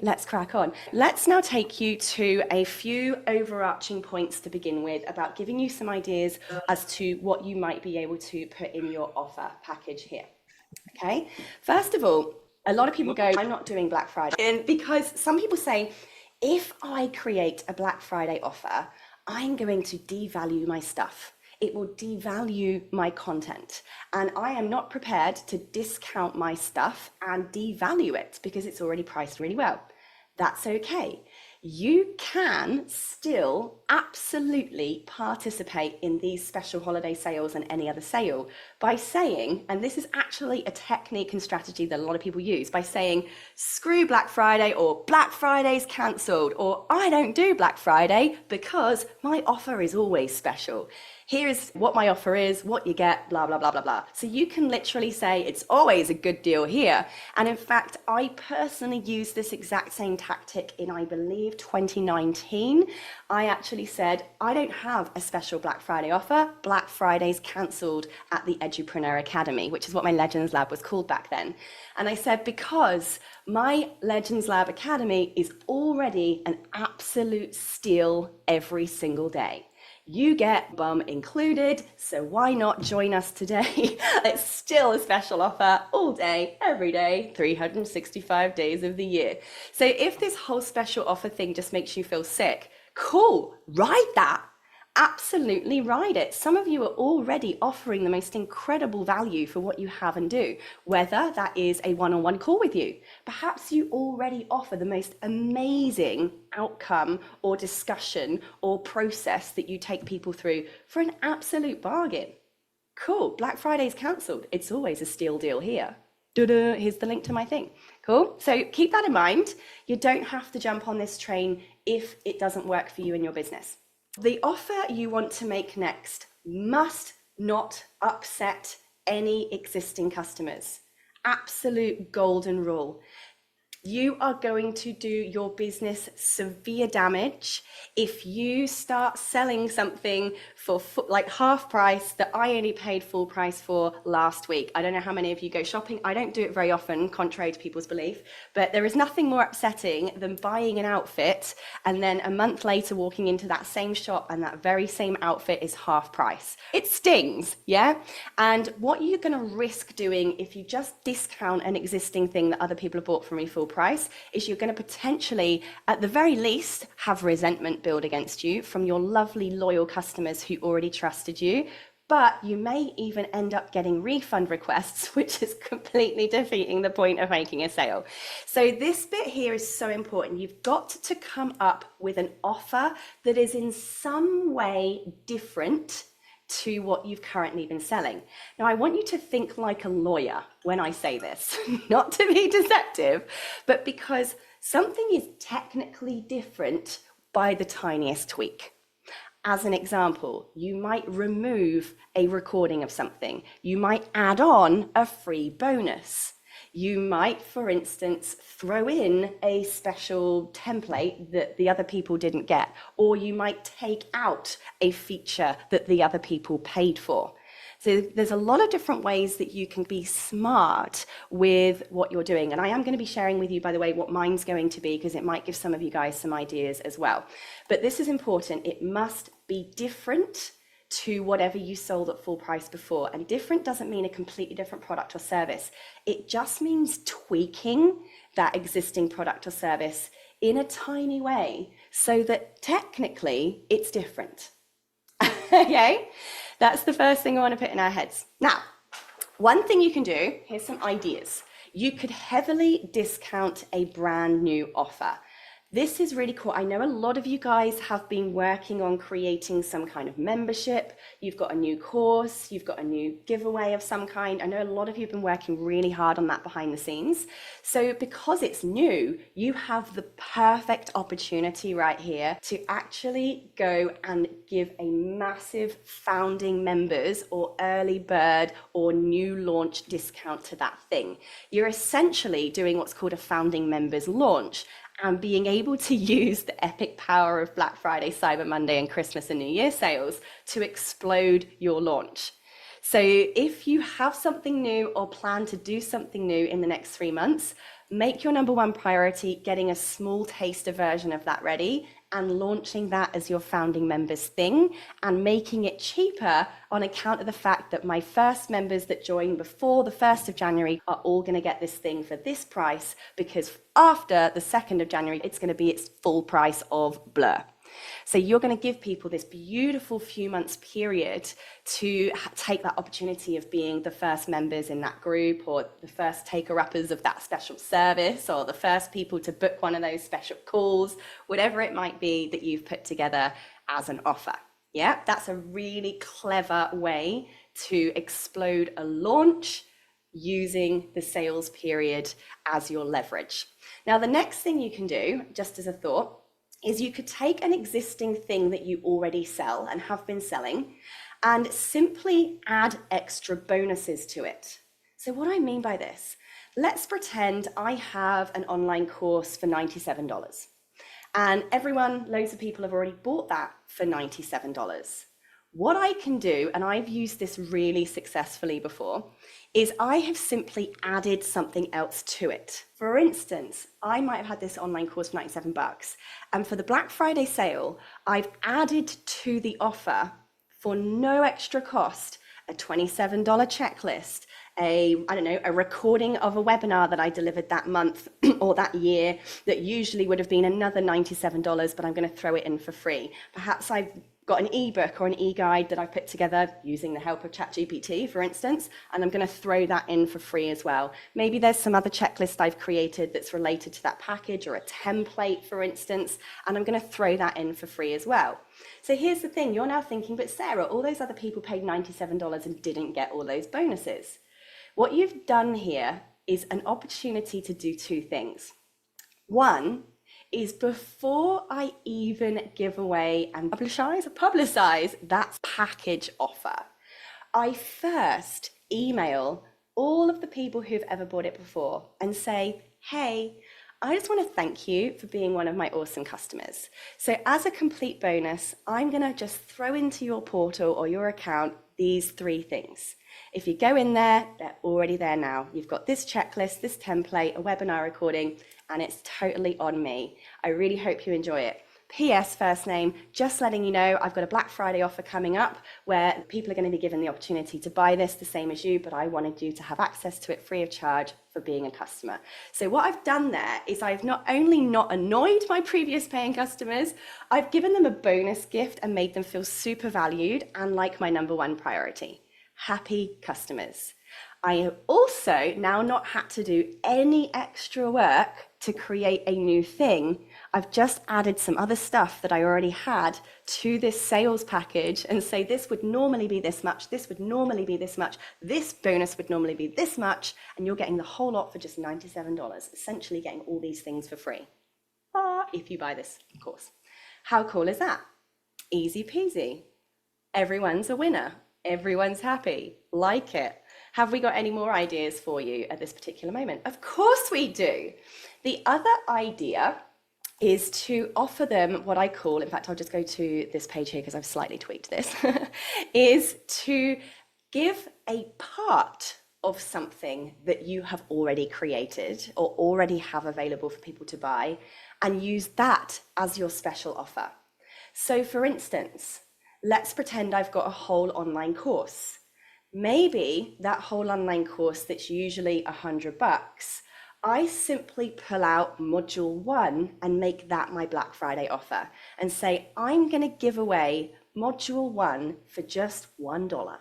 Let's crack on. Let's now take you to a few overarching points to begin with about giving you some ideas as to what you might be able to put in your offer package here. Okay. First of all, a lot of people go, I'm not doing Black Friday. And because some people say, if I create a Black Friday offer, I'm going to devalue my stuff. It will devalue my content. And I am not prepared to discount my stuff and devalue it because it's already priced really well. That's okay. You can still absolutely participate in these special holiday sales and any other sale by saying, and this is actually a technique and strategy that a lot of people use, by saying, screw Black Friday, or Black Friday's cancelled, or I don't do Black Friday because my offer is always special. Here is what my offer is, what you get, blah, blah, blah, blah, blah. So you can literally say it's always a good deal here. And in fact, I personally used this exact same tactic in, I believe, 2019. I actually said, I don't have a special Black Friday offer. Black Friday's cancelled at the Edupreneur Academy, which is what my Legends Lab was called back then. And I said, because my Legends Lab Academy is already an absolute steal every single day. You get bum included, so why not join us today? It's still a special offer all day, every day, 365 days of the year. So if this whole special offer thing just makes you feel sick, cool, ride that. Absolutely ride it. Some of you are already offering the most incredible value for what you have and do, whether that is a one-on-one call with you. Perhaps you already offer the most amazing outcome or discussion or process that you take people through for an absolute bargain. Cool. Black Friday's cancelled. It's always a steal deal here. Da-da, here's the link to my thing. Cool. So keep that in mind. You don't have to jump on this train if it doesn't work for you in your business. The offer you want to make next must not upset any existing customers. Absolute golden rule. You are going to do your business severe damage if you start selling something for like half price that I only paid full price for last week. I don't know how many of you go shopping. I don't do it very often, contrary to people's belief, but there is nothing more upsetting than buying an outfit and then a month later walking into that same shop and that very same outfit is half price. It stings, yeah? And what you're going to risk doing if you just discount an existing thing that other people have bought from you full price is you're going to potentially, at the very least, have resentment build against you from your lovely loyal customers who already trusted you. But you may even end up getting refund requests, which is completely defeating the point of making a sale. So this bit here is so important. You've got to come up with an offer that is in some way different to what you've currently been selling. Now, I want you to think like a lawyer when I say this, not to be deceptive, but because something is technically different by the tiniest tweak. As an example, you might remove a recording of something. You might add on a free bonus. You might, for instance, throw in a special template that the other people didn't get, or you might take out a feature that the other people paid for. So there's a lot of different ways that you can be smart with what you're doing. And I am going to be sharing with you, by the way, what mine's going to be, because it might give some of you guys some ideas as well. But this is important. It must be different to whatever you sold at full price before. And different doesn't mean a completely different product or service. It just means tweaking that existing product or service in a tiny way so that technically it's different. Okay, that's the first thing I want to put in our heads. Now, one thing you can do, here's some ideas. You could heavily discount a brand new offer. This is really cool. I know a lot of you guys have been working on creating some kind of membership. You've got a new course, you've got a new giveaway of some kind. I know a lot of you have been working really hard on that behind the scenes. So because it's new, you have the perfect opportunity right here to actually go and give a massive founding members or early bird or new launch discount to that thing. You're essentially doing what's called a founding members launch, and being able to use the epic power of Black Friday, Cyber Monday, and Christmas and New Year sales to explode your launch. So if you have something new or plan to do something new in the next 3 months, Make your number one priority getting a small taster version of that ready and launching that as your founding members thing and making it cheaper on account of the fact that my first members that join before the 1st of January are all going to get this thing for this price, because after the 2nd of January, it's going to be its full price of Blur. So you're going to give people this beautiful few months period to take that opportunity of being the first members in that group, or the first taker-uppers of that special service, or the first people to book one of those special calls, whatever it might be that you've put together as an offer. Yeah, that's a really clever way to explode a launch using the sales period as your leverage. Now, the next thing you can do, just as a thought, is you could take an existing thing that you already sell and have been selling and simply add extra bonuses to it. So what I mean by this, let's pretend I have an online course for $97 and loads of people have already bought that for $97. What I can do, and I've used this really successfully before, is I have simply added something else to it. For instance, I might have had this online course for $97, and for the Black Friday sale, I've added to the offer for no extra cost a $27 checklist, a recording of a webinar that I delivered that month or that year that usually would have been another $97, but I'm going to throw it in for free. Perhaps I've got an ebook or an e-guide that I put together using the help of ChatGPT, for instance, and I'm going to throw that in for free as well. Maybe there's some other checklist I've created that's related to that package, or a template, for instance, and I'm going to throw that in for free as well. So here's the thing, you're now thinking, but Sarah, all those other people paid $97 and didn't get all those bonuses. What you've done here is an opportunity to do two things. One is, before I even give away and publicize that package offer, I first email all of the people who've ever bought it before and say, hey, I just want to thank you for being one of my awesome customers. So as a complete bonus, I'm going to just throw into your portal or your account these 3 things. If you go in there, they're already there now. You've got this checklist, this template, a webinar recording, and it's totally on me. I really hope you enjoy it. P.S. first name, just letting you know, I've got a Black Friday offer coming up where people are going to be given the opportunity to buy this the same as you, but I wanted you to have access to it free of charge for being a customer. So what I've done there is I've not only not annoyed my previous paying customers, I've given them a bonus gift and made them feel super valued and like my number one priority. Happy customers. I have also now not had to do any extra work to create a new thing. I've just added some other stuff that I already had to this sales package and say, this would normally be this much, this would normally be this much, this bonus would normally be this much, and you're getting the whole lot for just $97, essentially getting all these things for free. If you buy this course. How cool is that? Easy peasy. Everyone's a winner. Everyone's happy. Like it. Have we got any more ideas for you at this particular moment? Of course we do. The other idea is to offer them what I call, in fact, I'll just go to this page here because I've slightly tweaked this, is to give a part of something that you have already created or already have available for people to buy and use that as your special offer. So for instance, let's pretend I've got a whole online course. Maybe that whole online course that's usually $100, I simply pull out module 1 and make that my Black Friday offer and say, I'm going to give away module 1 for just $1.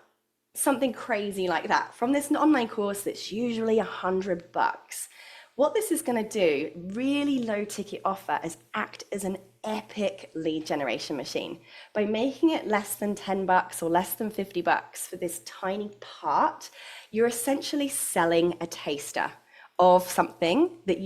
Something crazy like that from this online course that's usually $100. What this is going to do, really low ticket offer, is act as an epic lead generation machine. By making it less than $10 or less than $50 for this tiny part, you're essentially selling a taster of something that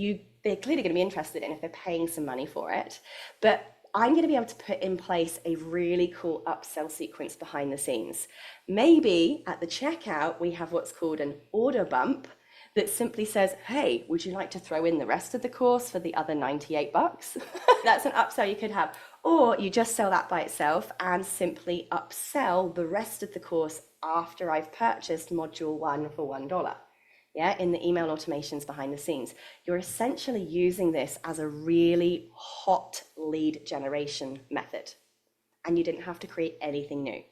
they're clearly going to be interested in if they're paying some money for it. But I'm going to be able to put in place a really cool upsell sequence behind the scenes. Maybe at the checkout, we have what's called an order bump that simply says, hey, would you like to throw in the rest of the course for the other $98? That's an upsell you could have. Or you just sell that by itself and simply upsell the rest of the course after I've purchased module 1 for $1. yeah, in the email automations behind the scenes. You're essentially using this as a really hot lead generation method, and you didn't have to create anything new.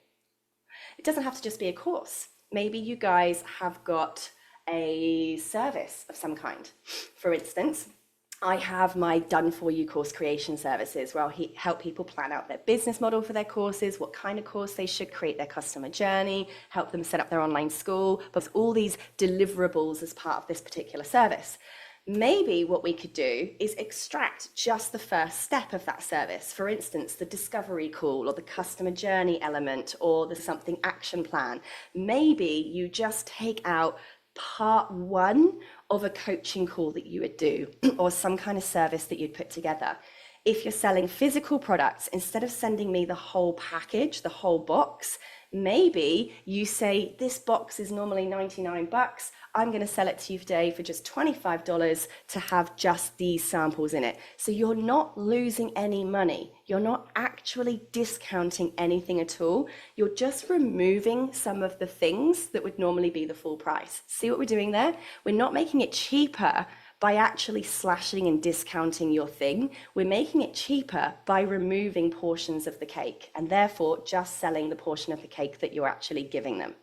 It doesn't have to just be a course. Maybe you guys have got a service of some kind. For instance, I have my done for you course creation services where I'll help people plan out their business model for their courses, what kind of course they should create, their customer journey, help them set up their online school, but all these deliverables as part of this particular service. Maybe what we could do is extract just the first step of that service. For instance, the discovery call or the customer journey element or the something action plan. Maybe you just take out part one of a coaching call that you would do or some kind of service that you'd put together. If you're selling physical products, instead of sending me the whole package, the whole box, maybe you say, this box is normally 99 bucks. I'm going to sell it to you today for just $25 to have just these samples in it. So you're not losing any money. You're not actually discounting anything at all. You're just removing some of the things that would normally be the full price. See what we're doing there? We're not making it cheaper by actually slashing and discounting your thing. We're making it cheaper by removing portions of the cake and therefore just selling the portion of the cake that you're actually giving them.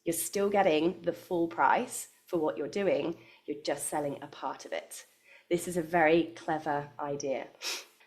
You're still getting the full price for what you're doing. You're just selling a part of it. This is a very clever idea.